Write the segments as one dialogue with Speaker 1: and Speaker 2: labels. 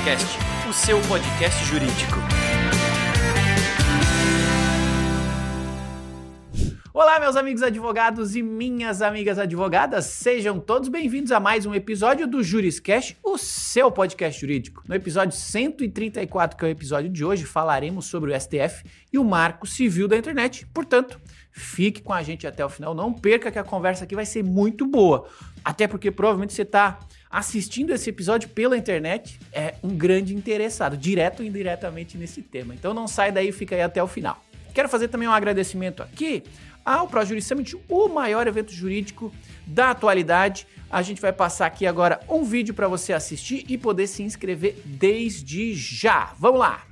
Speaker 1: Juriscast, o seu podcast jurídico. Olá, meus amigos advogados e minhas amigas advogadas, sejam todos bem-vindos a mais um episódio do Juriscast, o seu podcast jurídico. No episódio 134, que é o episódio de hoje, falaremos sobre o STF e o Marco Civil da Internet. Portanto, fique com a gente até o final, não perca que a conversa aqui vai ser muito boa. Até porque provavelmente você está assistindo esse episódio pela internet, é um grande interessado, direto ou indiretamente nesse tema. Então não sai daí, fica aí até o final. Quero fazer também um agradecimento aqui ao ProJury Summit, o maior evento jurídico da atualidade. A gente vai passar aqui agora um vídeo para você assistir e poder se inscrever desde já. Vamos lá!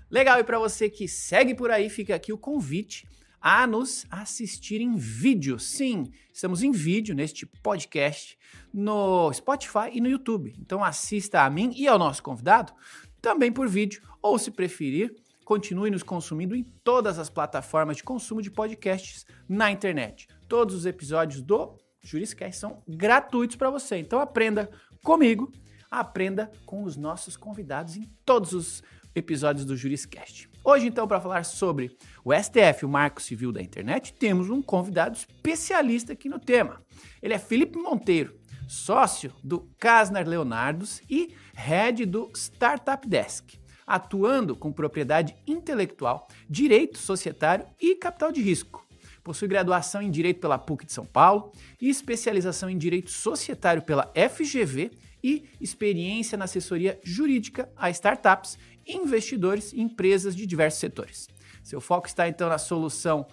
Speaker 1: Legal, e para você que segue por aí, fica aqui o convite a nos assistir em vídeo. Sim, estamos em vídeo neste podcast no Spotify e no YouTube. Então assista a mim e ao nosso convidado também por vídeo, ou se preferir, continue nos consumindo em todas as plataformas de consumo de podcasts na internet. Todos os episódios do Juriscast são gratuitos para você. Então aprenda comigo, aprenda com os nossos convidados em todos os episódios do Juriscast. Hoje, então, para falar sobre o STF, o Marco Civil da Internet, temos um convidado especialista aqui no tema. Ele é Felipe Monteiro, sócio do Kasner Leonardos e head do Startup Desk, atuando com propriedade intelectual, direito societário e capital de risco. Possui graduação em Direito pela PUC de São Paulo e especialização em Direito Societário pela FGV e experiência na assessoria jurídica a startups, investidores e empresas de diversos setores. Seu foco está, então, na solução,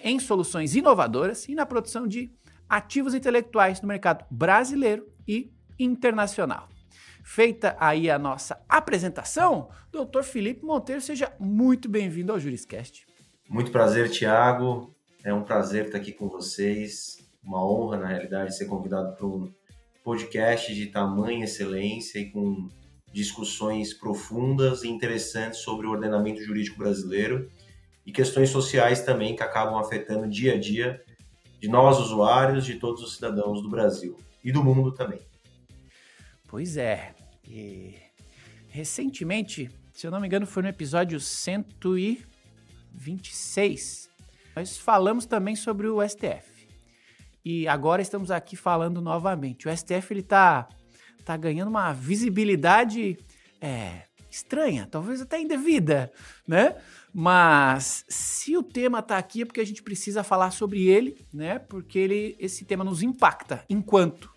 Speaker 1: em soluções inovadoras e na produção de ativos intelectuais no mercado brasileiro e internacional. Feita aí a nossa apresentação, Dr. Felipe Monteiro, seja muito bem-vindo ao Juriscast.
Speaker 2: Muito prazer, Thiago. É um prazer estar aqui com vocês. Uma honra, na realidade, ser convidado para um podcast de tamanha excelência e com discussões profundas e interessantes sobre o ordenamento jurídico brasileiro e questões sociais também que acabam afetando o dia a dia de nós usuários, de todos os cidadãos do Brasil e do mundo também.
Speaker 1: Pois é. E recentemente, se eu não me engano, foi no episódio 126, nós falamos também sobre o STF. E agora estamos aqui falando novamente. O STF ele tá ganhando uma visibilidade estranha, talvez até indevida, né? Mas se o tema tá aqui é porque a gente precisa falar sobre ele, né? Porque esse tema nos impacta enquanto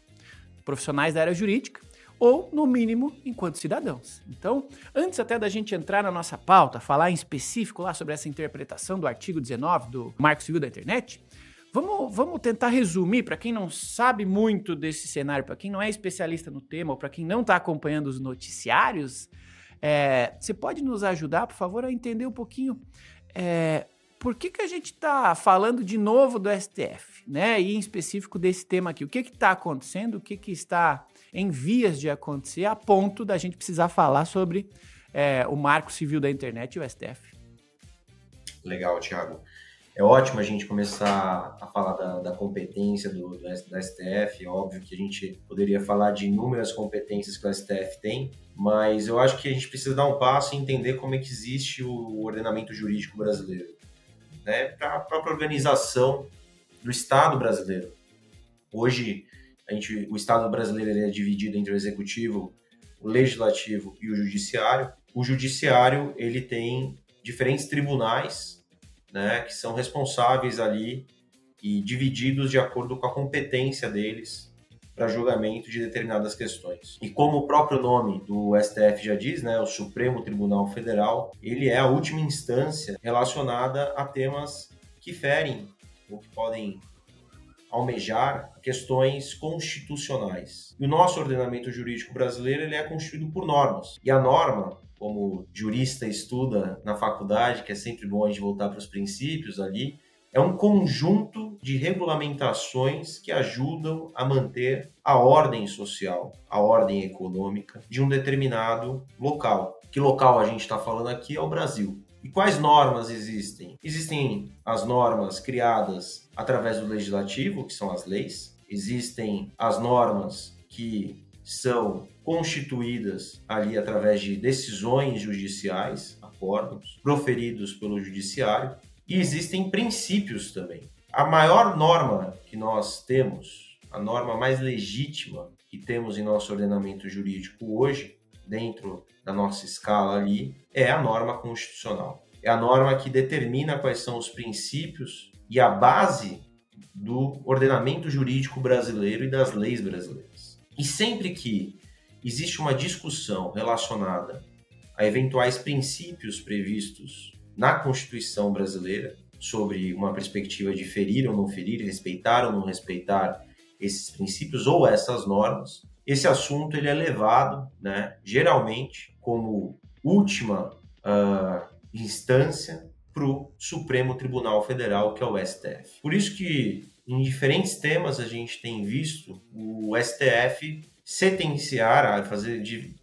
Speaker 1: profissionais da área jurídica ou, no mínimo, enquanto cidadãos. Então, antes até da gente entrar na nossa pauta, falar em específico lá sobre essa interpretação do artigo 19 do Marco Civil da Internet, vamos tentar resumir, para quem não sabe muito desse cenário, para quem não é especialista no tema ou para quem não está acompanhando os noticiários, você pode nos ajudar, por favor, a entender um pouquinho por que a gente está falando de novo do STF, né? E em específico desse tema aqui. O que está acontecendo, o que está em vias de acontecer a ponto da gente precisar falar sobre o Marco Civil da Internet e o STF.
Speaker 2: Legal, Thiago. É ótimo a gente começar a falar da competência da STF. É óbvio que a gente poderia falar de inúmeras competências que o STF tem, mas eu acho que a gente precisa dar um passo e entender como é que existe o ordenamento jurídico brasileiro, né? Para a própria organização do Estado brasileiro. Hoje, o Estado brasileiro ele é dividido entre o Executivo, o Legislativo e o Judiciário. O Judiciário ele tem diferentes tribunais, né, que são responsáveis ali e divididos de acordo com a competência deles para julgamento de determinadas questões. E como o próprio nome do STF já diz, né, o Supremo Tribunal Federal, ele é a última instância relacionada a temas que ferem ou que podem almejar questões constitucionais. E o nosso ordenamento jurídico brasileiro ele é constituído por normas. E a norma, como jurista estuda na faculdade, que é sempre bom a gente voltar para os princípios ali, é um conjunto de regulamentações que ajudam a manter a ordem social, a ordem econômica de um determinado local. Que local a gente está falando aqui é o Brasil. E quais normas existem? Existem as normas criadas através do legislativo, que são as leis. Existem as normas que são constituídas ali através de decisões judiciais, acórdãos, proferidos pelo judiciário. E existem princípios também. A maior norma que nós temos, a norma mais legítima que temos em nosso ordenamento jurídico hoje, dentro da nossa escala ali, é a norma constitucional. É a norma que determina quais são os princípios e a base do ordenamento jurídico brasileiro e das leis brasileiras. E sempre que existe uma discussão relacionada a eventuais princípios previstos na Constituição brasileira, sobre uma perspectiva de ferir ou não ferir, respeitar ou não respeitar esses princípios ou essas normas, esse assunto ele é levado, né, geralmente, como última instância para o Supremo Tribunal Federal, que é o STF. Por isso que, em diferentes temas, a gente tem visto o STF sentenciar,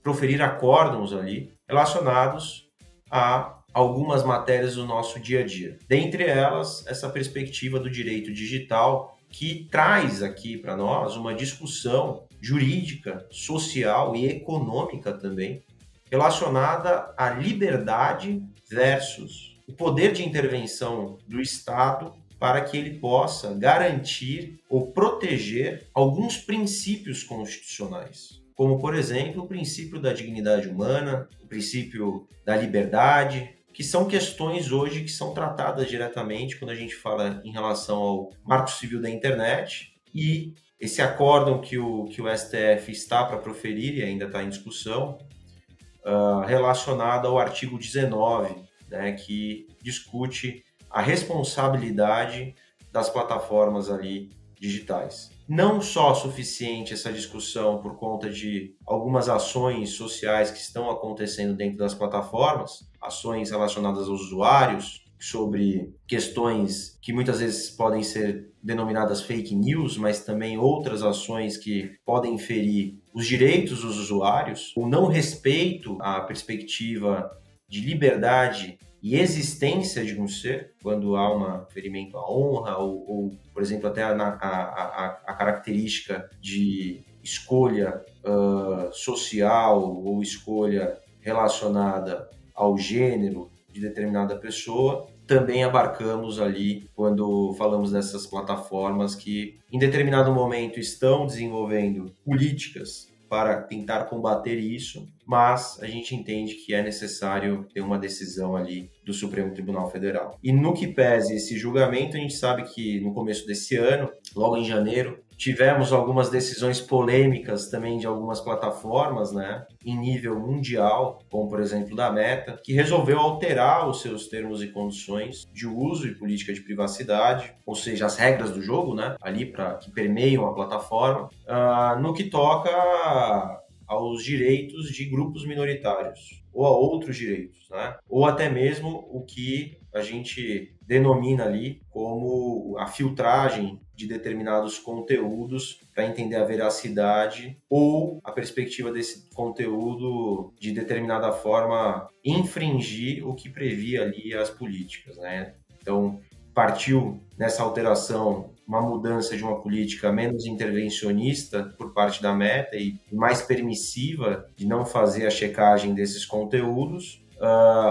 Speaker 2: proferir acórdãos ali relacionados a algumas matérias do nosso dia a dia. Dentre elas, essa perspectiva do direito digital, que traz aqui para nós uma discussão jurídica, social e econômica também, relacionada à liberdade versus o poder de intervenção do Estado para que ele possa garantir ou proteger alguns princípios constitucionais, como, por exemplo, o princípio da dignidade humana, o princípio da liberdade, que são questões hoje que são tratadas diretamente quando a gente fala em relação ao Marco Civil da Internet e esse acórdão que o STF está para proferir e ainda está em discussão, relacionado ao artigo 19, né, que discute a responsabilidade das plataformas ali digitais. Não só suficiente essa discussão por conta de algumas ações sociais que estão acontecendo dentro das plataformas, ações relacionadas aos usuários, sobre questões que muitas vezes podem ser denominadas fake news, mas também outras ações que podem ferir os direitos dos usuários, o não respeito à perspectiva de liberdade e existência de um ser, quando há um ferimento à honra ou por exemplo, até a característica de escolha social ou escolha relacionada ao gênero de determinada pessoa, também abarcamos ali quando falamos dessas plataformas que, em determinado momento, estão desenvolvendo políticas para tentar combater isso, mas a gente entende que é necessário ter uma decisão ali do Supremo Tribunal Federal. E no que pese esse julgamento, a gente sabe que no começo desse ano, logo em janeiro, tivemos algumas decisões polêmicas também de algumas plataformas, né, em nível mundial, como por exemplo da Meta, que resolveu alterar os seus termos e condições de uso e política de privacidade, ou seja, as regras do jogo, né, ali que permeiam a plataforma, no que toca aos direitos de grupos minoritários ou a outros direitos, né, ou até mesmo o que a gente denomina ali como a filtragem de determinados conteúdos para entender a veracidade ou a perspectiva desse conteúdo de determinada forma infringir o que previa ali as políticas, né? Então, partiu nessa alteração uma mudança de uma política menos intervencionista por parte da Meta e mais permissiva de não fazer a checagem desses conteúdos,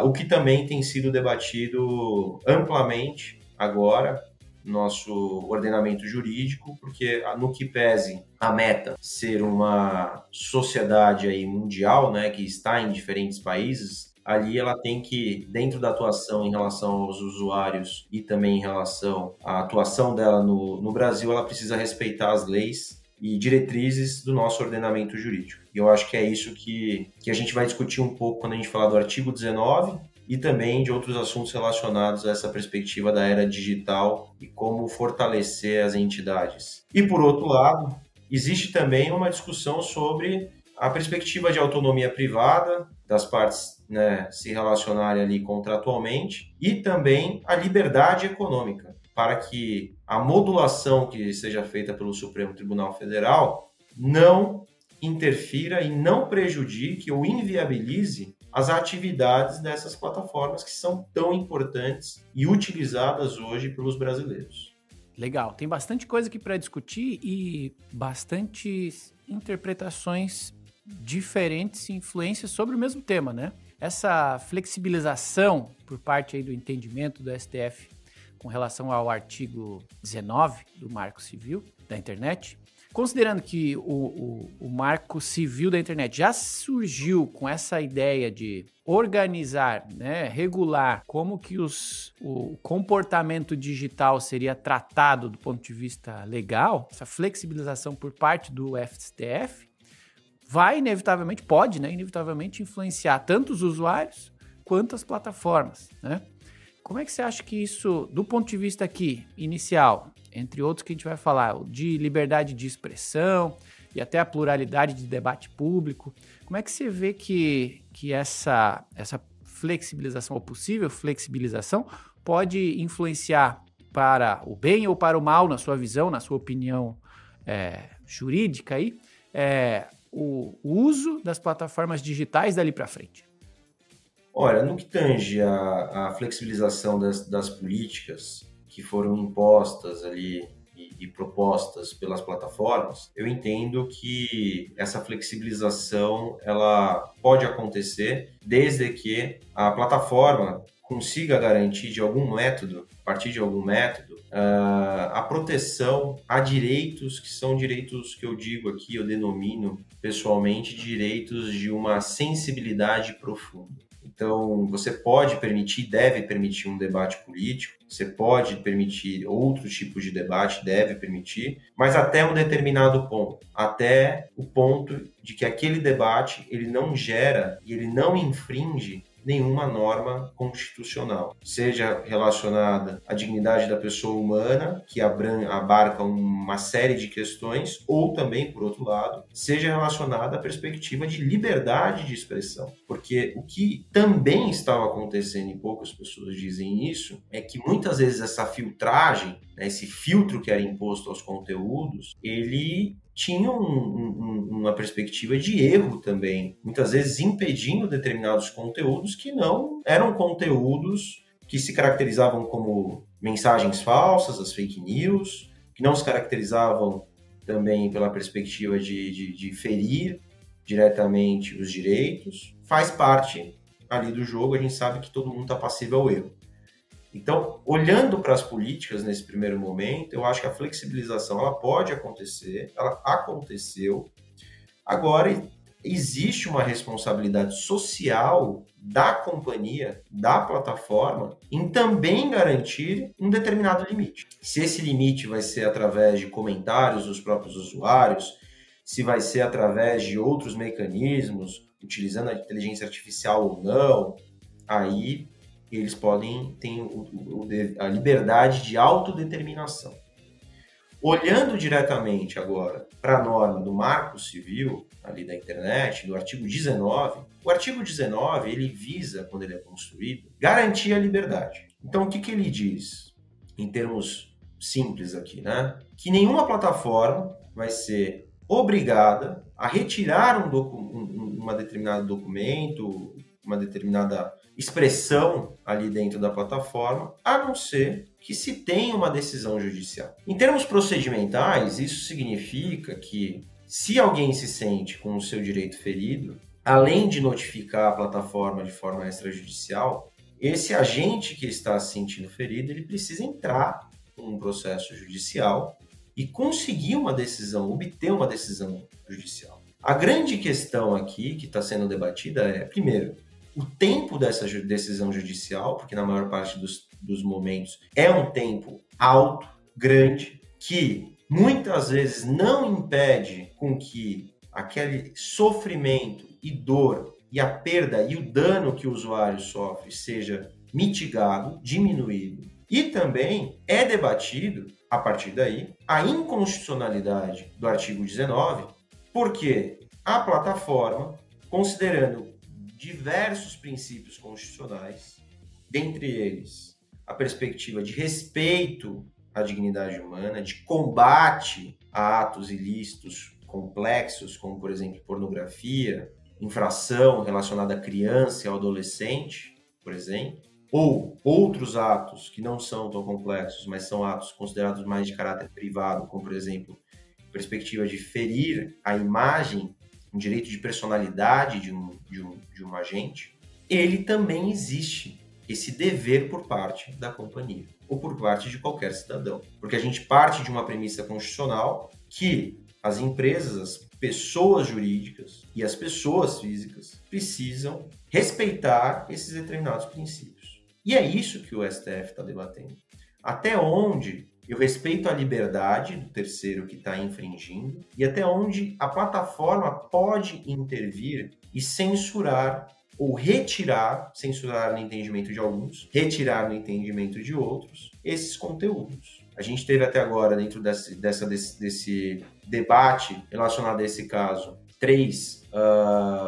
Speaker 2: o que também tem sido debatido amplamente agora no nosso ordenamento jurídico, porque no que pese a Meta ser uma sociedade aí mundial, né, que está em diferentes países, ali ela tem que, dentro da atuação em relação aos usuários e também em relação à atuação dela no Brasil, ela precisa respeitar as leis e diretrizes do nosso ordenamento jurídico. E eu acho que é isso que a gente vai discutir um pouco quando a gente falar do artigo 19 e também de outros assuntos relacionados a essa perspectiva da era digital e como fortalecer as entidades. E, por outro lado, existe também uma discussão sobre a perspectiva de autonomia privada das partes, né, se relacionarem ali contratualmente e também a liberdade econômica para que a modulação que seja feita pelo Supremo Tribunal Federal não interfira e não prejudique ou inviabilize as atividades dessas plataformas que são tão importantes e utilizadas hoje pelos brasileiros.
Speaker 1: Legal, tem bastante coisa aqui para discutir e bastantes interpretações diferentes e influências sobre o mesmo tema, né? Essa flexibilização por parte aí do entendimento do STF com relação ao artigo 19 do Marco Civil da Internet, considerando que o Marco Civil da Internet já surgiu com essa ideia de organizar, né, regular como que o comportamento digital seria tratado do ponto de vista legal, essa flexibilização por parte do STF, vai inevitavelmente, pode, né, inevitavelmente influenciar tanto os usuários quanto as plataformas, né? Como é que você acha que isso, do ponto de vista aqui, inicial, entre outros que a gente vai falar, de liberdade de expressão e até a pluralidade de debate público, como é que você vê que essa flexibilização, ou possível flexibilização, pode influenciar para o bem ou para o mal, na sua visão, na sua opinião jurídica aí, o uso das plataformas digitais dali para frente?
Speaker 2: Olha, no que tange a flexibilização das políticas que foram impostas ali e propostas pelas plataformas, eu entendo que essa flexibilização ela pode acontecer desde que a plataforma consiga garantir de algum método, a partir de algum método, a proteção a direitos que são direitos que eu digo aqui, eu denomino pessoalmente direitos de uma sensibilidade profunda. Então, você pode permitir, deve permitir um debate político, você pode permitir outros tipos de debate, deve permitir, mas até um determinado ponto, até o ponto de que aquele debate ele não gera e ele não infringe nenhuma norma constitucional, seja relacionada à dignidade da pessoa humana, que abarca uma série de questões, ou também, por outro lado, seja relacionada à perspectiva de liberdade de expressão. Porque o que também estava acontecendo, e poucas pessoas dizem isso, é que muitas vezes essa filtragem, né, esse filtro que era imposto aos conteúdos, ele tinha uma perspectiva de erro também, muitas vezes impedindo determinados conteúdos que não eram conteúdos que se caracterizavam como mensagens falsas, as fake news, que não se caracterizavam também pela perspectiva de ferir diretamente os direitos. Faz parte ali do jogo, a gente sabe que todo mundo está passível ao erro. Então, olhando para as políticas nesse primeiro momento, eu acho que a flexibilização ela pode acontecer, ela aconteceu. Agora, existe uma responsabilidade social da companhia, da plataforma, em também garantir um determinado limite. Se esse limite vai ser através de comentários dos próprios usuários, se vai ser através de outros mecanismos, utilizando a inteligência artificial ou não, aí eles podem ter a liberdade de autodeterminação. Olhando diretamente agora para a norma do Marco Civil, ali da internet, do artigo 19, o artigo 19, ele visa, quando ele é construído, garantir a liberdade. Então, o que ele diz, em termos simples aqui, né? Que nenhuma plataforma vai ser obrigada a retirar uma determinado documento, uma determinada expressão ali dentro da plataforma, a não ser que se tenha uma decisão judicial. Em termos procedimentais, isso significa que se alguém se sente com o seu direito ferido, além de notificar a plataforma de forma extrajudicial, esse agente que está se sentindo ferido, ele precisa entrar num processo judicial e conseguir uma decisão, obter uma decisão judicial. A grande questão aqui que está sendo debatida é, primeiro, o tempo dessa decisão judicial, porque na maior parte dos momentos é um tempo alto, grande, que muitas vezes não impede com que aquele sofrimento e dor e a perda e o dano que o usuário sofre seja mitigado, diminuído. E também é debatido, a partir daí, a inconstitucionalidade do artigo 19, porque a plataforma, considerando diversos princípios constitucionais, dentre eles a perspectiva de respeito à dignidade humana, de combate a atos ilícitos complexos, como, por exemplo, pornografia, infração relacionada à criança e ao adolescente, por exemplo, ou outros atos que não são tão complexos, mas são atos considerados mais de caráter privado, como, por exemplo, perspectiva de ferir a imagem, um direito de personalidade de um agente, ele também existe, esse dever por parte da companhia, ou por parte de qualquer cidadão. Porque a gente parte de uma premissa constitucional que as empresas, as pessoas jurídicas e as pessoas físicas precisam respeitar esses determinados princípios. E é isso que o STF está debatendo. Até onde eu respeito a liberdade do terceiro que está infringindo e até onde a plataforma pode intervir e censurar ou retirar, censurar no entendimento de alguns, retirar no entendimento de outros, esses conteúdos. A gente teve até agora, dentro desse debate relacionado a esse caso, 3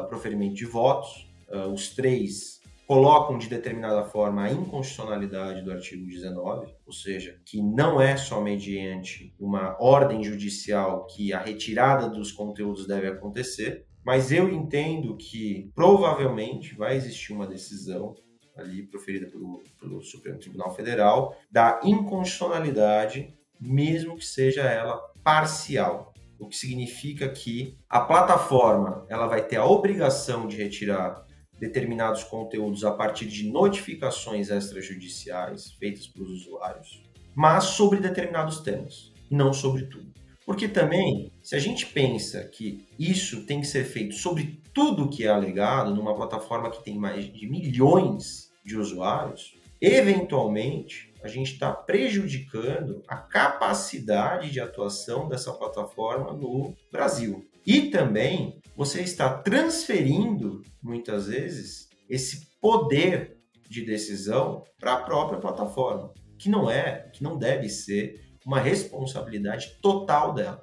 Speaker 2: proferimentos de votos. Os 3 colocam de determinada forma a inconstitucionalidade do artigo 19, ou seja, que não é só mediante uma ordem judicial que a retirada dos conteúdos deve acontecer, mas eu entendo que provavelmente vai existir uma decisão ali proferida pelo Supremo Tribunal Federal da inconstitucionalidade, mesmo que seja ela parcial. O que significa que a plataforma ela vai ter a obrigação de retirar determinados conteúdos a partir de notificações extrajudiciais feitas pelos usuários, mas sobre determinados temas, não sobre tudo. Porque também, se a gente pensa que isso tem que ser feito sobre tudo que é alegado numa plataforma que tem mais de milhões de usuários, eventualmente a gente está prejudicando a capacidade de atuação dessa plataforma no Brasil. E também você está transferindo, muitas vezes, esse poder de decisão para a própria plataforma, que não deve ser uma responsabilidade total dela.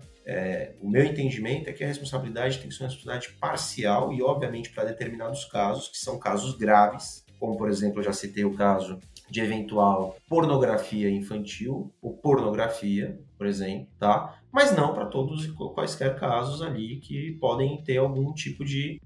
Speaker 2: O meu entendimento é que a responsabilidade tem que ser uma responsabilidade parcial e, obviamente, para determinados casos, que são casos graves, como, por exemplo, eu já citei o caso de eventual pornografia infantil ou pornografia, por exemplo, tá? Mas não para todos e quaisquer casos ali que podem ter algum tipo de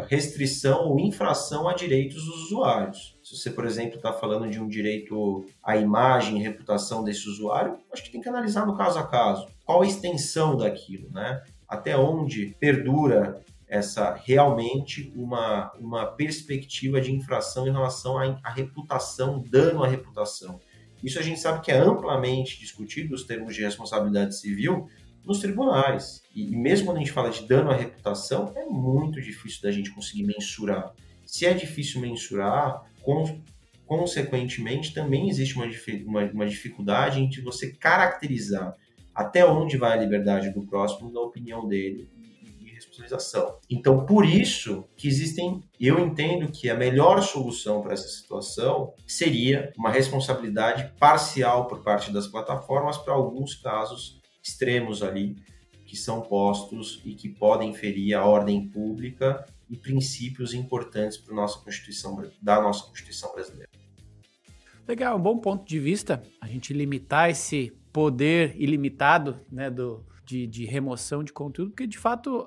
Speaker 2: restrição ou infração a direitos dos usuários. Se você, por exemplo, está falando de um direito à imagem e reputação desse usuário, acho que tem que analisar no caso a caso. Qual a extensão daquilo, né? Até onde perdura essa realmente uma perspectiva de infração em relação à reputação, dano à reputação. Isso a gente sabe que é amplamente discutido nos termos de responsabilidade civil nos tribunais. E mesmo quando a gente fala de dano à reputação, é muito difícil da gente conseguir mensurar. Se é difícil mensurar, consequentemente, também existe uma dificuldade em você caracterizar até onde vai a liberdade do próximo na opinião dele e responsabilização. Então, por isso que eu entendo que a melhor solução para essa situação seria uma responsabilidade parcial por parte das plataformas para alguns casos extremos ali que são postos e que podem ferir a ordem pública e princípios importantes para da nossa Constituição brasileira.
Speaker 1: Legal, um bom ponto de vista, a gente limitar esse poder ilimitado, né, de remoção de conteúdo, porque de fato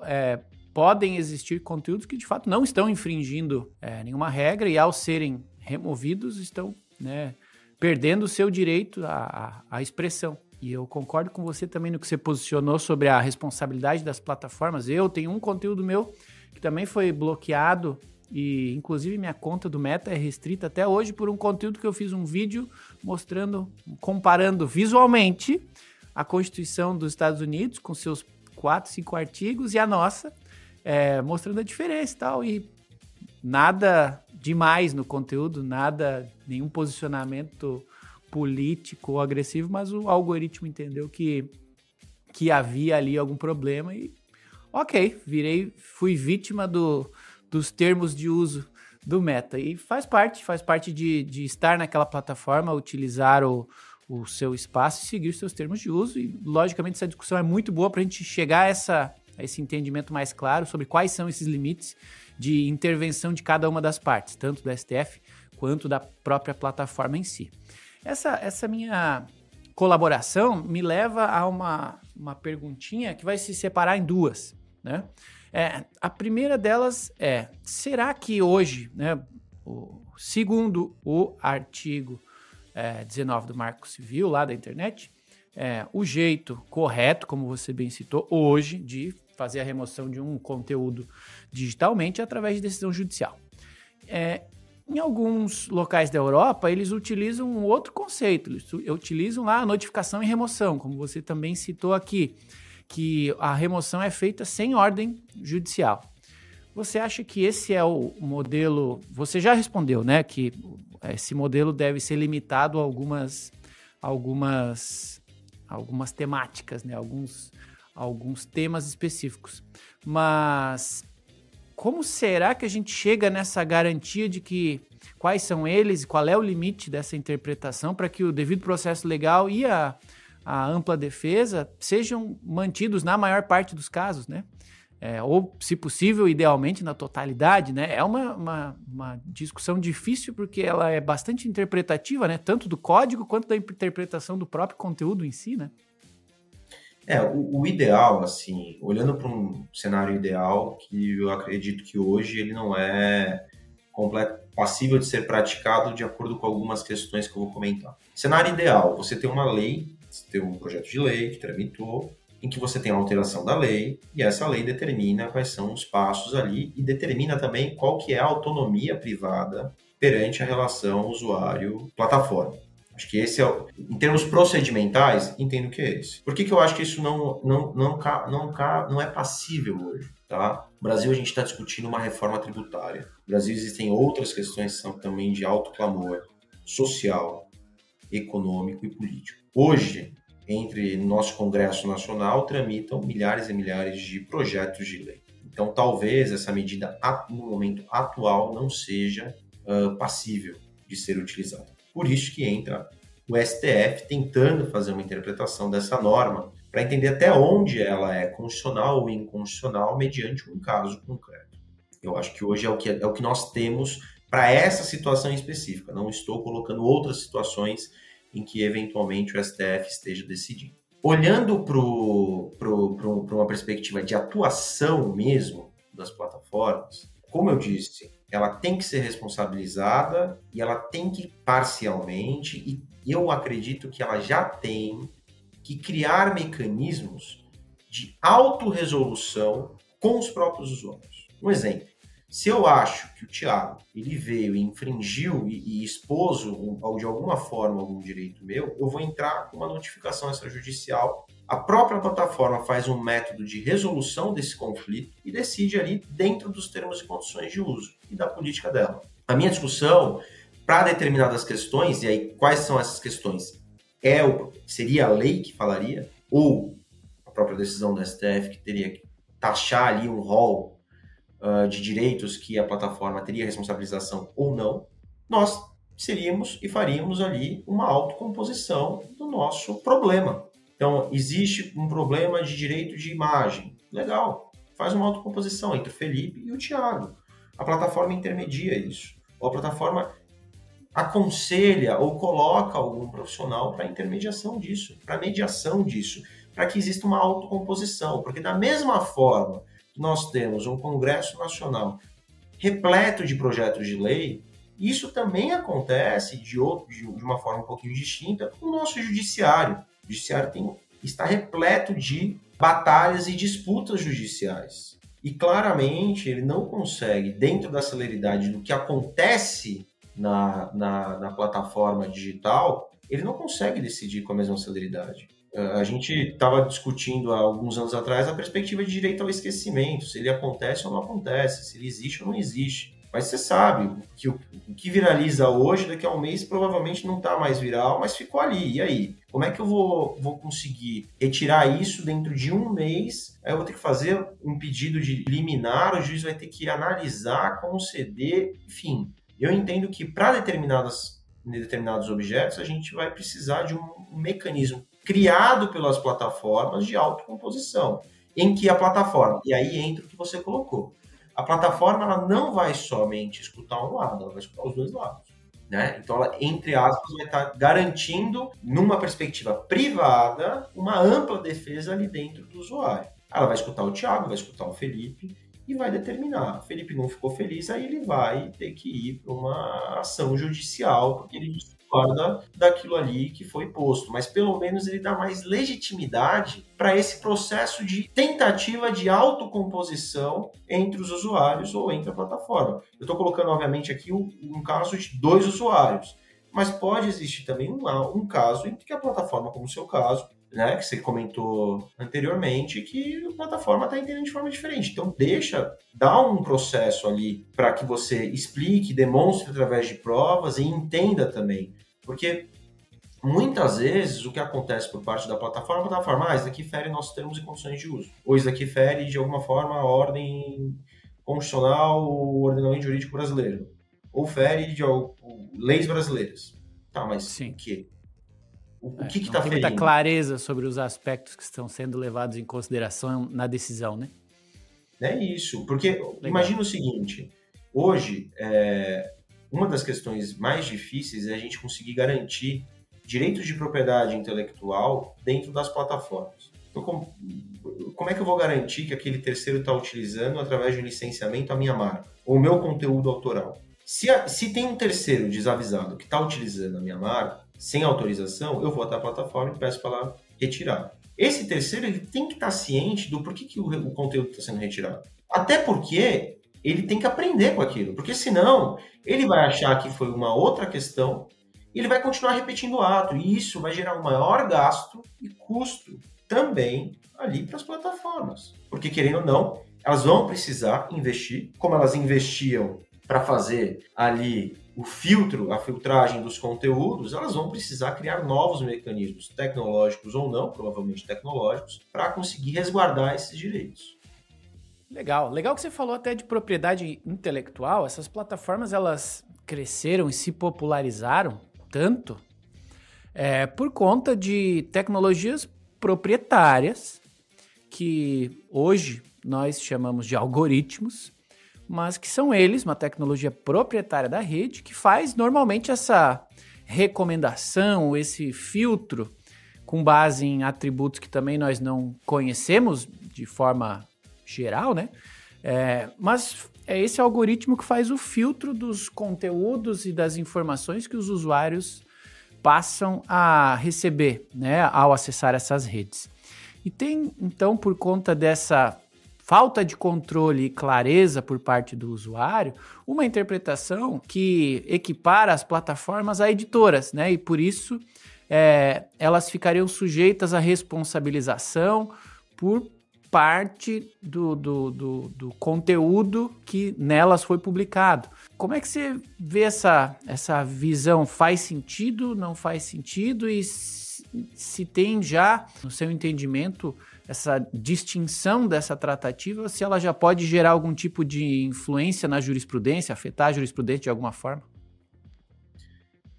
Speaker 1: podem existir conteúdos que de fato não estão infringindo nenhuma regra e ao serem removidos estão, né, perdendo o seu direito à expressão. E eu concordo com você também no que você posicionou sobre a responsabilidade das plataformas. Eu tenho um conteúdo meu que também foi bloqueado e inclusive minha conta do Meta é restrita até hoje por um conteúdo que eu fiz um vídeo comparando visualmente a Constituição dos Estados Unidos com seus 4, 5 artigos e a nossa, mostrando a diferença e tal, e nada demais no conteúdo, nenhum posicionamento político ou agressivo, mas o algoritmo entendeu que havia ali algum problema e ok, fui vítima dos termos de uso do Meta e faz parte de estar naquela plataforma, utilizar o seu espaço e seguir os seus termos de uso e logicamente essa discussão é muito boa para a gente chegar a esse entendimento mais claro sobre quais são esses limites de intervenção de cada uma das partes, tanto do STF quanto da própria plataforma em si. Essa minha colaboração me leva a uma perguntinha que vai se separar em duas, né? A primeira delas é, será que hoje, né, segundo o artigo 19 do Marco Civil lá da internet, o jeito correto, como você bem citou, hoje, de fazer a remoção de um conteúdo digitalmente é através de decisão judicial. Em alguns locais da Europa, eles utilizam um outro conceito, eles utilizam lá a notificação e remoção, como você também citou aqui, que a remoção é feita sem ordem judicial. Você acha que esse é o modelo... Você já respondeu, né, que esse modelo deve ser limitado a algumas temáticas, né, alguns temas específicos. Mas como será que a gente chega nessa garantia de que quais são eles e qual é o limite dessa interpretação para que o devido processo legal e a ampla defesa sejam mantidos na maior parte dos casos, né? Ou, se possível, idealmente, na totalidade, né? É uma discussão difícil porque ela é bastante interpretativa, né? Tanto do código quanto da interpretação do próprio conteúdo em si, né?
Speaker 2: O ideal, assim, olhando para um cenário ideal, que eu acredito que hoje ele não é passível de ser praticado de acordo com algumas questões que eu vou comentar. Cenário ideal, você tem uma lei, você tem um projeto de lei que tramitou, em que você tem a alteração da lei, e essa lei determina quais são os passos ali, e determina também qual que é a autonomia privada perante a relação usuário-plataforma. Acho que esse em termos procedimentais, entendo que é esse. Por que eu acho que isso não é passível hoje? Tá? No Brasil, a gente está discutindo uma reforma tributária. No Brasil, existem outras questões que são também de alto clamor social, econômico e político. Hoje, entre nosso Congresso Nacional, tramitam milhares e milhares de projetos de lei. Então, talvez essa medida, no momento atual, não seja passível de ser utilizada. Por isso que entra o STF tentando fazer uma interpretação dessa norma para entender até onde ela é constitucional ou inconstitucional mediante um caso concreto. Eu acho que hoje é o que nós temos para essa situação específica. Não estou colocando outras situações em que eventualmente o STF esteja decidindo. Olhando para uma perspectiva de atuação mesmo das plataformas, como eu disse, ela tem que ser responsabilizada e ela tem que parcialmente, e eu acredito que ela já tem que criar mecanismos de autorresolução com os próprios usuários. Um exemplo, se eu acho que o Thiago ele veio e infringiu e expôs de alguma forma algum direito meu, eu vou entrar com uma notificação extrajudicial. A própria plataforma faz um método de resolução desse conflito e decide ali dentro dos termos e condições de uso e da política dela. A minha discussão, para determinadas questões, e aí quais são essas questões? Seria a lei que falaria? Ou a própria decisão do STF que teria que taxar ali um rol de direitos que a plataforma teria responsabilização ou não? Nós seríamos e faríamos ali uma autocomposição do nosso problema. Então, existe um problema de direito de imagem. Legal, faz uma autocomposição entre o Felipe e o Thiago. A plataforma intermedia isso. Ou a plataforma aconselha ou coloca algum profissional para intermediação disso, para mediação disso, para que exista uma autocomposição. Porque da mesma forma que nós temos um Congresso Nacional repleto de projetos de lei, isso também acontece de uma forma um pouquinho distinta com o nosso judiciário. O judiciário está repleto de batalhas e disputas judiciais. E claramente ele não consegue, dentro da celeridade do que acontece na plataforma digital, ele não consegue decidir com a mesma celeridade. A gente estava discutindo há alguns anos atrás a perspectiva de direito ao esquecimento, se ele acontece ou não acontece, se ele existe ou não existe. Mas você sabe que o que viraliza hoje, daqui a um mês, provavelmente não está mais viral, mas ficou ali. E aí? Como é que eu vou conseguir retirar isso dentro de um mês? Aí eu vou ter que fazer um pedido de liminar, o juiz vai ter que analisar, conceder, enfim. Eu entendo que para determinados objetos, a gente vai precisar de um mecanismo criado pelas plataformas de autocomposição, em que a plataforma, e aí entra o que você colocou, a plataforma ela não vai somente escutar um lado, ela vai escutar os dois lados. né? Então, ela, entre aspas, vai estar garantindo, numa perspectiva privada, uma ampla defesa ali dentro do usuário. Ela vai escutar o Thiago, vai escutar o Felipe e vai determinar. O Felipe não ficou feliz, aí ele vai ter que ir para uma ação judicial, porque ele discorda daquilo ali que foi posto. Mas pelo menos ele dá mais legitimidade para esse processo de tentativa de autocomposição entre os usuários ou entre a plataforma. Eu estou colocando, obviamente, aqui um caso de 2 usuários, mas pode existir também um caso em que a plataforma, como o seu caso, né, que você comentou anteriormente, que a plataforma está entendendo de forma diferente. Então, dá um processo ali para que você explique, demonstre através de provas e entenda também. Porque muitas vezes o que acontece por parte da plataforma, isso daqui fere nossos termos e condições de uso. Ou isso daqui fere, de alguma forma, a ordem constitucional, o ordenamento jurídico brasileiro. Ou fere de leis brasileiras. Tá, mas
Speaker 1: Sim.
Speaker 2: O quê? O
Speaker 1: Não
Speaker 2: que está
Speaker 1: tem
Speaker 2: ferindo?
Speaker 1: muita clareza sobre os aspectos que estão sendo levados em consideração na decisão, né?
Speaker 2: É isso, porque imagina o seguinte, hoje, uma das questões mais difíceis é a gente conseguir garantir direitos de propriedade intelectual dentro das plataformas. Então, como é que eu vou garantir que aquele terceiro está utilizando, através de um licenciamento, a minha marca, ou o meu conteúdo autoral? Se tem um terceiro desavisado que está utilizando a minha marca, sem autorização, eu vou até a plataforma e peço para ela retirar. Esse terceiro, ele tem que estar ciente do porquê que o conteúdo está sendo retirado. Até porque ele tem que aprender com aquilo, porque senão ele vai achar que foi uma outra questão e ele vai continuar repetindo o ato, e isso vai gerar um maior gasto e custo também ali para as plataformas. Porque, querendo ou não, elas vão precisar investir, como elas investiam para fazer ali o filtro, a filtragem dos conteúdos, elas vão precisar criar novos mecanismos, tecnológicos ou não, provavelmente tecnológicos, para conseguir resguardar esses direitos.
Speaker 1: Legal. Legal que você falou até de propriedade intelectual. Essas plataformas, elas cresceram e se popularizaram tanto por conta de tecnologias proprietárias que hoje nós chamamos de algoritmos, mas que são eles, uma tecnologia proprietária da rede, que faz normalmente essa recomendação, esse filtro, com base em atributos que também nós não conhecemos de forma geral, né? Mas é esse algoritmo que faz o filtro dos conteúdos e das informações que os usuários passam a receber, né, ao acessar essas redes. E tem, então, por conta dessa falta de controle e clareza por parte do usuário, uma interpretação que equipara as plataformas a editoras, né? E por isso elas ficariam sujeitas à responsabilização por parte do conteúdo que nelas foi publicado. Como é que você vê essa visão? Faz sentido, não faz sentido? E se tem já, no seu entendimento, essa distinção dessa tratativa, se ela já pode gerar algum tipo de influência na jurisprudência, afetar a jurisprudência de alguma forma?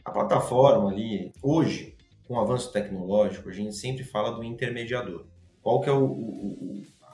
Speaker 2: A plataforma ali, hoje, com o avanço tecnológico, a gente sempre fala do intermediador. Qual que é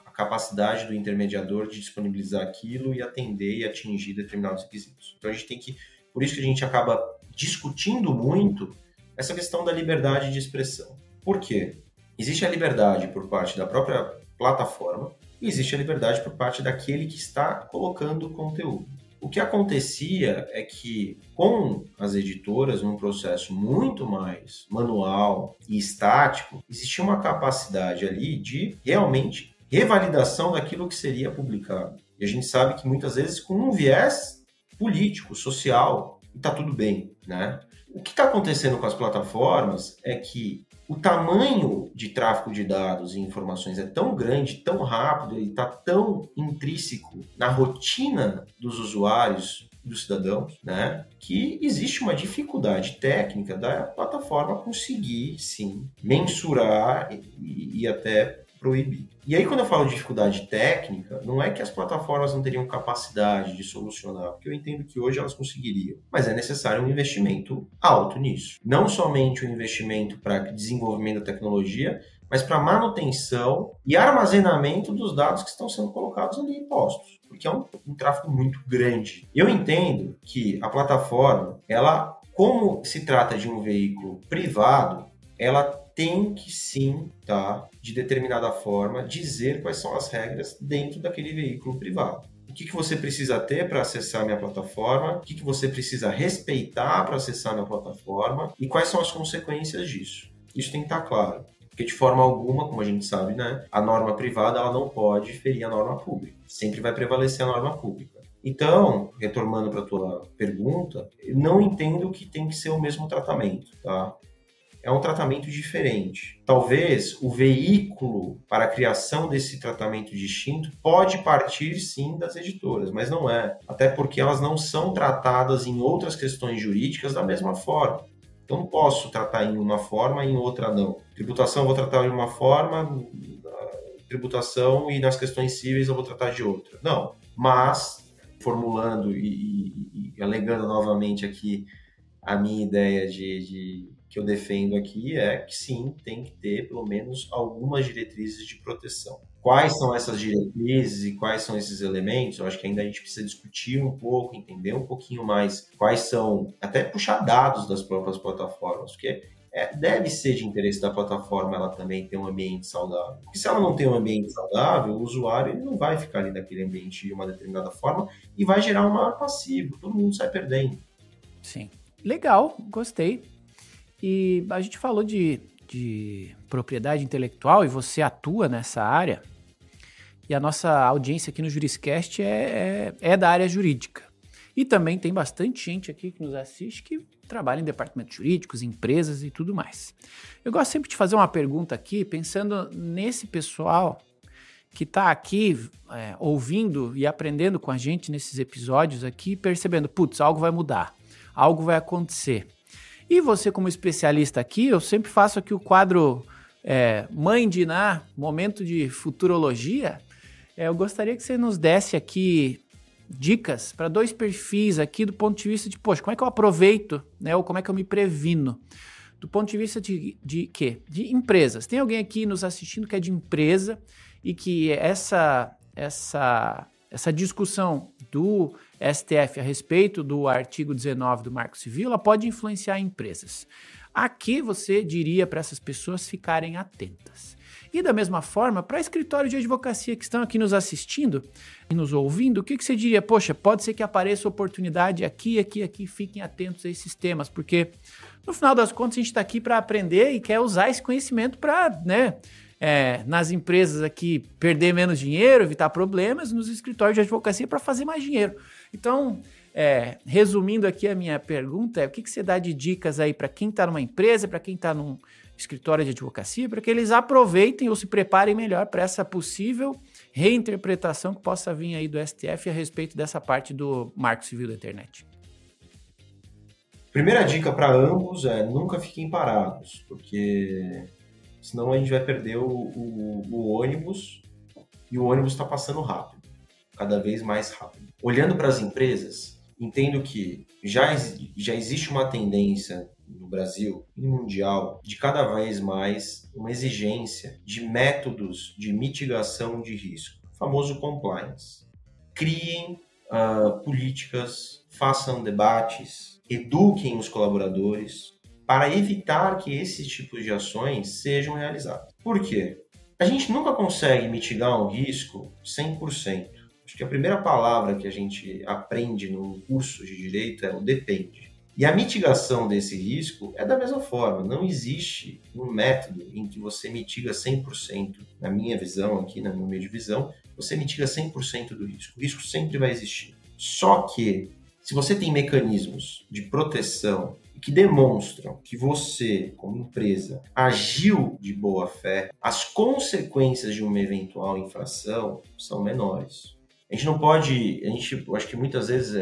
Speaker 2: a capacidade do intermediador de disponibilizar aquilo e atender e atingir determinados requisitos? Então a gente tem que, por isso que a gente acaba discutindo muito essa questão da liberdade de expressão. Por quê? Existe a liberdade por parte da própria plataforma e existe a liberdade por parte daquele que está colocando o conteúdo. O que acontecia é que, com as editoras, num processo muito mais manual e estático, existia uma capacidade ali de realmente revalidação daquilo que seria publicado. E a gente sabe que muitas vezes com um viés político, social, e está tudo bem, né? O que está acontecendo com as plataformas é que o tamanho de tráfego de dados e informações é tão grande, tão rápido e está tão intrínseco na rotina dos usuários e dos cidadãos, né, que existe uma dificuldade técnica da plataforma conseguir, sim, mensurar e até proibir. E aí, quando eu falo de dificuldade técnica, não é que as plataformas não teriam capacidade de solucionar, porque eu entendo que hoje elas conseguiriam, mas é necessário um investimento alto nisso. Não somente um investimento para desenvolvimento da tecnologia, mas para manutenção e armazenamento dos dados que estão sendo colocados ali e postos, porque é um tráfego muito grande. Eu entendo que a plataforma, ela Como se trata de um veículo privado, ela tem que sim, tá, de determinada forma, dizer quais são as regras dentro daquele veículo privado. O que você precisa ter para acessar a minha plataforma, o que você precisa respeitar para acessar a minha plataforma e quais são as consequências disso. Isso tem que estar claro. Porque de forma alguma, como a gente sabe, né, a norma privada ela não pode ferir a norma pública. Sempre vai prevalecer a norma pública. Então, retornando para a tua pergunta, eu não entendo que tem que ser o mesmo tratamento, tá? É um tratamento diferente. Talvez o veículo para a criação desse tratamento distinto pode partir sim das editoras, mas não é. Até porque elas não são tratadas em outras questões jurídicas da mesma forma. Então não posso tratar em uma forma e em outra não. Tributação eu vou tratar de uma forma, tributação e nas questões cíveis eu vou tratar de outra. Não, mas formulando e alegando novamente aqui a minha ideia que eu defendo aqui é que sim, tem que ter pelo menos algumas diretrizes de proteção. Quais são essas diretrizes e quais são esses elementos? Eu acho que ainda a gente precisa discutir um pouco, entender um pouquinho mais quais são, até puxar dados das próprias plataformas, porque deve ser de interesse da plataforma ela também ter um ambiente saudável. Porque se ela não tem um ambiente saudável, o usuário ele não vai ficar ali naquele ambiente de uma determinada forma e vai gerar um maior passivo, todo mundo sai perdendo.
Speaker 1: Sim. Legal, gostei. E a gente falou de propriedade intelectual e você atua nessa área. E a nossa audiência aqui no Juriscast é da área jurídica. E também tem bastante gente aqui que nos assiste que trabalha em departamentos jurídicos, empresas e tudo mais. Eu gosto sempre de fazer uma pergunta aqui, pensando nesse pessoal que está aqui ouvindo e aprendendo com a gente nesses episódios aqui, percebendo, putz, algo vai mudar, algo vai acontecer. E você, como especialista aqui, eu sempre faço aqui o quadro Mãe de Iná, momento de futurologia. Eu gostaria que você nos desse aqui dicas para 2 perfis aqui do ponto de vista de, poxa, como é que eu aproveito, né, ou como é que eu me previno? Do ponto de vista de quê? De empresas. Tem alguém aqui nos assistindo que é de empresa e que essa discussão do STF a respeito do artigo 19 do Marco Civil, ela pode influenciar empresas. A que você diria para essas pessoas ficarem atentas? E da mesma forma, para escritórios de advocacia que estão aqui nos assistindo e nos ouvindo, o que você diria? Poxa, pode ser que apareça oportunidade aqui, fiquem atentos a esses temas, porque no final das contas a gente está aqui para aprender e quer usar esse conhecimento para, né, nas empresas aqui perder menos dinheiro, evitar problemas, nos escritórios de advocacia para fazer mais dinheiro. Então, resumindo aqui a minha pergunta, o que você dá de dicas aí para quem está numa empresa, para quem está num escritório de advocacia, para que eles aproveitem ou se preparem melhor para essa possível reinterpretação que possa vir aí do STF a respeito dessa parte do Marco Civil da internet?
Speaker 2: Primeira dica para ambos é nunca fiquem parados, porque senão a gente vai perder o ônibus e o ônibus está passando rápido, cada vez mais rápido. Olhando para as empresas, entendo que já existe uma tendência no Brasil e mundial de cada vez mais uma exigência de métodos de mitigação de risco, o famoso compliance. Criem políticas, façam debates, eduquem os colaboradores para evitar que esses tipos de ações sejam realizadas. Por quê? A gente nunca consegue mitigar um risco 100%. Acho que a primeira palavra que a gente aprende no curso de direito é o depende. E a mitigação desse risco é da mesma forma. Não existe um método em que você mitiga 100%. Na minha visão aqui, na minha visão, você mitiga 100% do risco. O risco sempre vai existir. Só que, se você tem mecanismos de proteção que demonstram que você, como empresa, agiu de boa fé, as consequências de uma eventual infração são menores. A gente não pode, eu acho que muitas vezes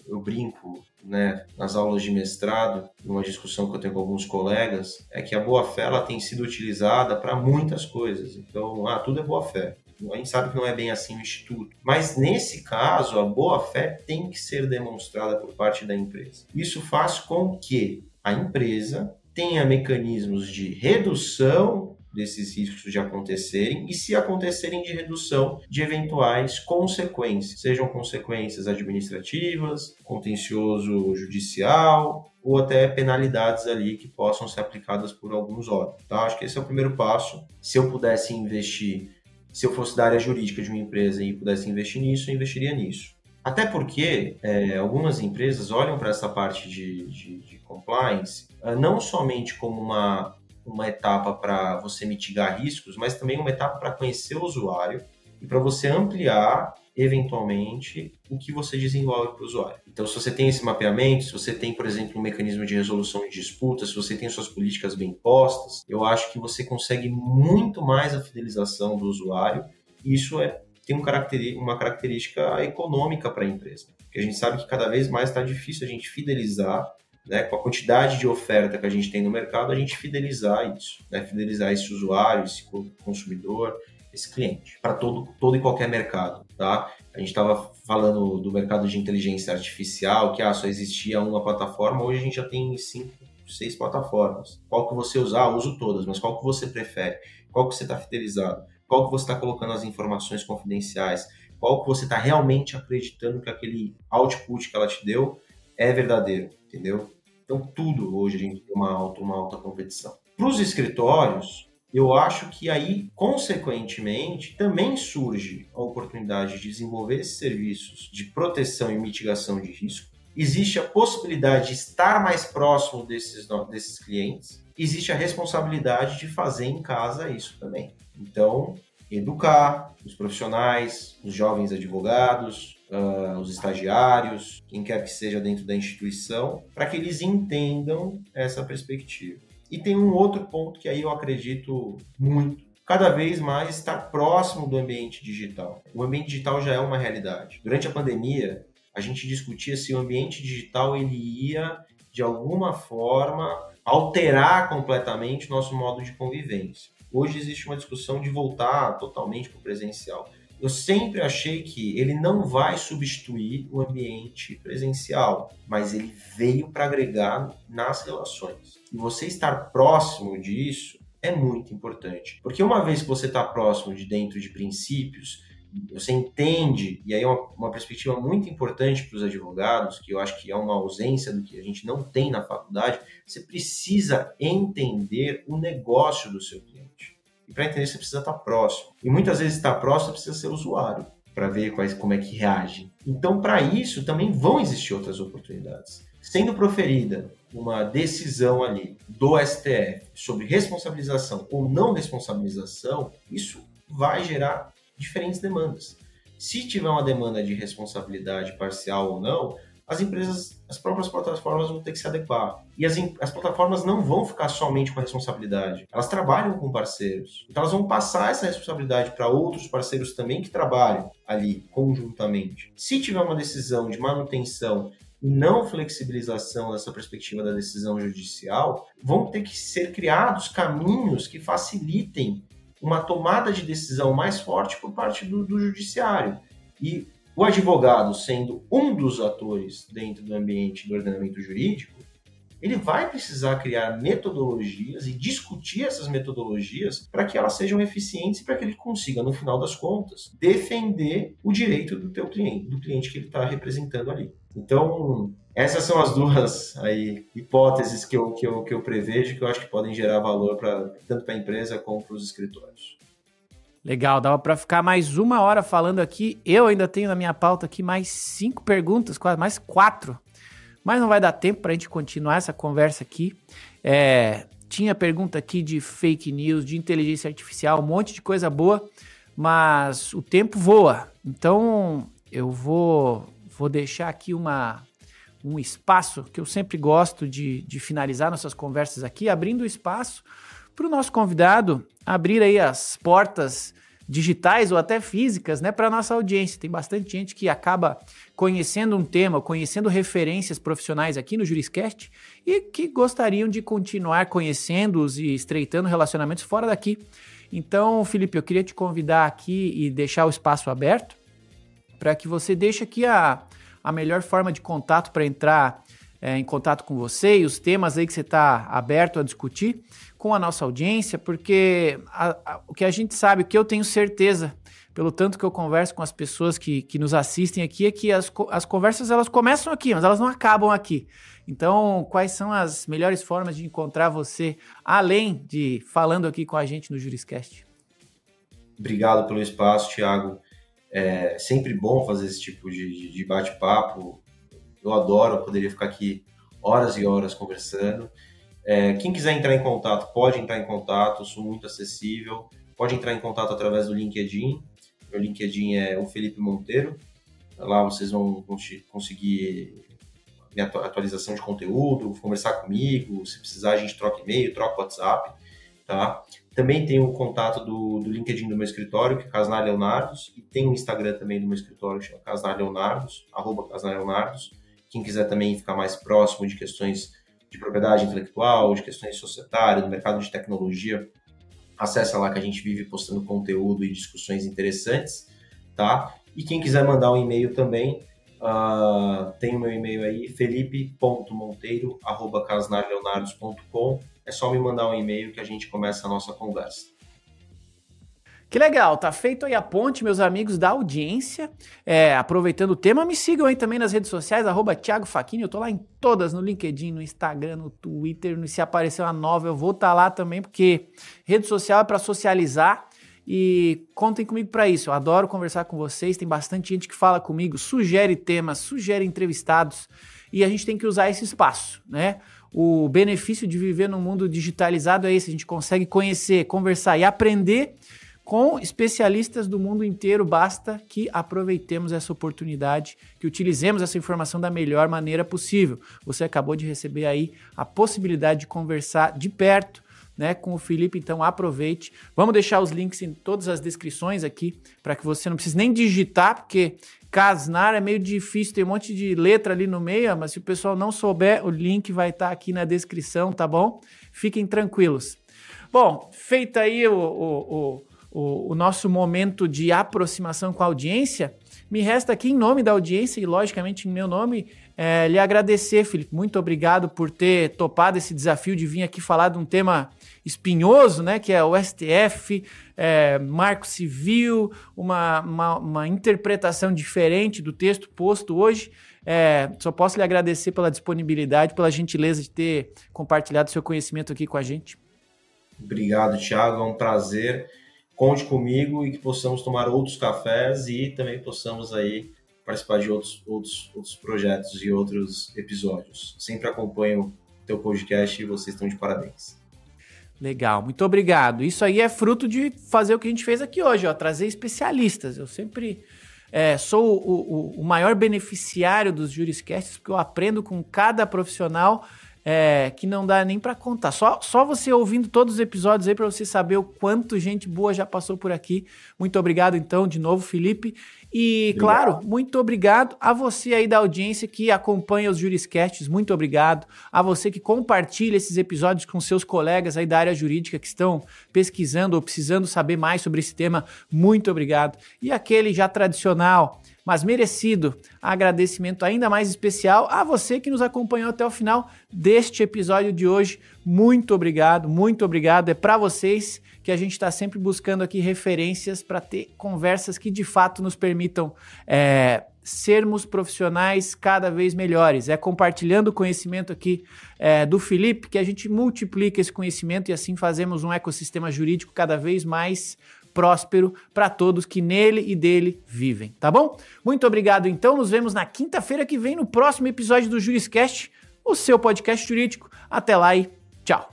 Speaker 2: eu brinco, né, nas aulas de mestrado, numa discussão que eu tenho com alguns colegas, é que a boa-fé ela tem sido utilizada para muitas coisas. Então, tudo é boa-fé. A gente sabe que não é bem assim o Instituto. Mas, nesse caso, a boa-fé tem que ser demonstrada por parte da empresa. Isso faz com que a empresa tenha mecanismos de redução desses riscos de acontecerem e, se acontecerem, de redução de eventuais consequências, sejam consequências administrativas, contencioso judicial ou até penalidades ali que possam ser aplicadas por alguns órgãos. Então, acho que esse é o primeiro passo. Se eu pudesse investir, se eu fosse da área jurídica de uma empresa e pudesse investir nisso, eu investiria nisso. Até porque algumas empresas olham para essa parte de compliance não somente como uma etapa para você mitigar riscos, mas também uma etapa para conhecer o usuário e para você ampliar, eventualmente, o que você desenvolve para o usuário. Então, se você tem esse mapeamento, se você tem, por exemplo, um mecanismo de resolução de disputas, se você tem suas políticas bem postas, eu acho que você consegue muito mais a fidelização do usuário, e isso tem uma característica econômica para a empresa, porque a gente sabe que cada vez mais está difícil a gente fidelizar, né, com a quantidade de oferta que a gente tem no mercado, a gente fidelizar isso, né, fidelizar esse usuário, esse consumidor, esse cliente, para todo e qualquer mercado. Tá? A gente estava falando do mercado de inteligência artificial, que só existia uma plataforma, hoje a gente já tem 5, 6 plataformas. Qual que você usar? Uso todas, mas qual que você prefere? Qual que você está fidelizado? Qual que você está colocando as informações confidenciais? Qual que você está realmente acreditando que aquele output que ela te deu é verdadeiro, entendeu? Então, tudo hoje a gente tem uma alta competição. Para os escritórios, eu acho que aí, consequentemente, também surge a oportunidade de desenvolver esses serviços de proteção e mitigação de risco. Existe a possibilidade de estar mais próximo desses clientes. Existe a responsabilidade de fazer em casa isso também. Então, educar os profissionais, os jovens advogados, os estagiários, quem quer que seja dentro da instituição, para que eles entendam essa perspectiva. E tem um outro ponto que aí eu acredito muito, cada vez mais estar próximo do ambiente digital. O ambiente digital já é uma realidade. Durante a pandemia, a gente discutia se o ambiente digital ele ia, de alguma forma, alterar completamente o nosso modo de convivência. Hoje existe uma discussão de voltar totalmente para o presencial. Eu sempre achei que ele não vai substituir o ambiente presencial, mas ele veio para agregar nas relações. E você estar próximo disso é muito importante. Porque uma vez que você está próximo de dentro de princípios, você entende, e aí é uma perspectiva muito importante para os advogados, que eu acho que é uma ausência do que a gente não tem na faculdade, você precisa entender o negócio do seu cliente. E para entender, você precisa estar próximo. E muitas vezes estar próximo precisa ser usuário, para ver como é que reage. Então, para isso, também vão existir outras oportunidades. Sendo proferida uma decisão ali do STF sobre responsabilização ou não responsabilização, isso vai gerar diferentes demandas. Se tiver uma demanda de responsabilidade parcial ou não, as próprias plataformas vão ter que se adequar. E as plataformas não vão ficar somente com a responsabilidade. Elas trabalham com parceiros. Então elas vão passar essa responsabilidade para outros parceiros também que trabalham ali conjuntamente. Se tiver uma decisão de manutenção e não flexibilização dessa perspectiva da decisão judicial, vão ter que ser criados caminhos que facilitem uma tomada de decisão mais forte por parte do judiciário. E o advogado, sendo um dos atores dentro do ambiente do ordenamento jurídico, ele vai precisar criar metodologias e discutir essas metodologias para que elas sejam eficientes e para que ele consiga, no final das contas, defender o direito do teu cliente, do cliente que ele está representando ali. Então, essas são as duas hipóteses que eu prevejo, que eu acho que podem gerar valor tanto para a empresa como para os escritórios.
Speaker 1: Legal, dava para ficar mais 1 hora falando aqui. Eu ainda tenho na minha pauta aqui mais 5 perguntas, quase mais 4. Mas não vai dar tempo para a gente continuar essa conversa aqui. Tinha pergunta aqui de fake news, de inteligência artificial, um monte de coisa boa, mas o tempo voa. Então, eu vou deixar aqui um espaço que eu sempre gosto de finalizar nossas conversas aqui, abrindo espaço para o nosso convidado abrir aí as portas digitais ou até físicas, né, para a nossa audiência. Tem bastante gente que acaba conhecendo um tema, conhecendo referências profissionais aqui no Juriscast e que gostariam de continuar conhecendo-os e estreitando relacionamentos fora daqui. Então, Felipe, eu queria te convidar aqui e deixar o espaço aberto para que você deixe aqui a melhor forma de contato para entrar em contato com você e os temas aí que você está aberto a discutir com a nossa audiência, porque o que a gente sabe, o que eu tenho certeza, pelo tanto que eu converso com as pessoas que nos assistem aqui, é que as conversas elas começam aqui, mas elas não acabam aqui. Então, quais são as melhores formas de encontrar você, além de falando aqui com a gente no Juriscast?
Speaker 2: Obrigado pelo espaço, Thiago. É sempre bom fazer esse tipo de bate-papo. Eu adoro, eu poderia ficar aqui horas e horas conversando. Quem quiser entrar em contato, pode entrar em contato, eu sou muito acessível. Pode entrar em contato através do LinkedIn. Meu LinkedIn é o Felipe Monteiro. Lá vocês vão conseguir minha atualização de conteúdo, conversar comigo. Se precisar, a gente troca e-mail, troca WhatsApp. Tá? Também tem o contato do LinkedIn do meu escritório, que é Casnar Leonardos, e tem o Instagram também do meu escritório, que chama Casnar Leonardos, @CasnarLeonardos. Quem quiser também ficar mais próximo de questões de propriedade intelectual, de questões societárias, do mercado de tecnologia, acessa lá que a gente vive postando conteúdo e discussões interessantes, tá? E quem quiser mandar um e-mail também, tem o meu e-mail aí, felipe.monteiro@casnarleonardos.com. É só me mandar um e-mail que a gente começa a nossa conversa.
Speaker 1: Que legal, tá feito aí a ponte, meus amigos da audiência. Aproveitando o tema, me sigam aí também nas redes sociais, @Thiago Facchini. Eu tô lá em todas, no LinkedIn, no Instagram, no Twitter. Se aparecer uma nova, eu vou estar lá também, porque rede social é para socializar. E contem comigo para isso. Eu adoro conversar com vocês. Tem bastante gente que fala comigo, sugere temas, sugere entrevistados. E a gente tem que usar esse espaço, né? O benefício de viver num mundo digitalizado é esse. A gente consegue conhecer, conversar e aprender com especialistas do mundo inteiro. Basta que aproveitemos essa oportunidade, que utilizemos essa informação da melhor maneira possível. Você acabou de receber aí a possibilidade de conversar de perto, né, com o Felipe, então aproveite. Vamos deixar os links em todas as descrições aqui, para que você não precise nem digitar, porque Casnar é meio difícil, tem um monte de letra ali no meio, mas se o pessoal não souber, o link vai estar aqui na descrição, tá bom? Fiquem tranquilos. Bom, feito aí o nosso momento de aproximação com a audiência, me resta aqui, em nome da audiência e, logicamente, em meu nome, lhe agradecer, Felipe. Muito obrigado por ter topado esse desafio de vir aqui falar de um tema espinhoso, né, que é o STF, Marco Civil, uma interpretação diferente do texto posto hoje. Só posso lhe agradecer pela disponibilidade, pela gentileza de ter compartilhado seu conhecimento aqui com a gente.
Speaker 2: Obrigado, Thiago. É um prazer. Conte comigo e que possamos tomar outros cafés e também possamos aí participar de outros projetos e outros episódios. Sempre acompanho o teu podcast e vocês estão de parabéns.
Speaker 1: Legal, muito obrigado. Isso aí é fruto de fazer o que a gente fez aqui hoje, ó, trazer especialistas. Eu sempre sou o maior beneficiário dos Juriscasts, porque eu aprendo com cada profissional que não dá nem para contar. Só você ouvindo todos os episódios aí para você saber o quanto gente boa já passou por aqui. Muito obrigado, então, de novo, Felipe. E, obrigado. Claro, muito obrigado a você aí da audiência que acompanha os Juriscasts. Muito obrigado a você que compartilha esses episódios com seus colegas aí da área jurídica que estão pesquisando ou precisando saber mais sobre esse tema. Muito obrigado. E aquele já tradicional, mas merecido agradecimento ainda mais especial a você que nos acompanhou até o final deste episódio de hoje. Muito obrigado, muito obrigado. É para vocês que a gente está sempre buscando aqui referências para ter conversas que de fato nos permitam sermos profissionais cada vez melhores. É compartilhando o conhecimento aqui do Felipe que a gente multiplica esse conhecimento e assim fazemos um ecossistema jurídico cada vez mais próspero para todos que nele e dele vivem, tá bom? Muito obrigado, então. Nos vemos na quinta-feira que vem no próximo episódio do Juriscast, o seu podcast jurídico. Até lá e tchau.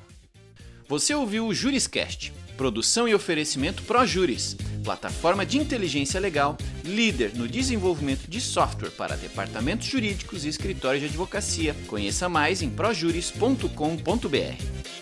Speaker 3: Você ouviu o Juriscast, produção e oferecimento ProJuris, plataforma de inteligência legal, líder no desenvolvimento de software para departamentos jurídicos e escritórios de advocacia. Conheça mais em projuris.com.br.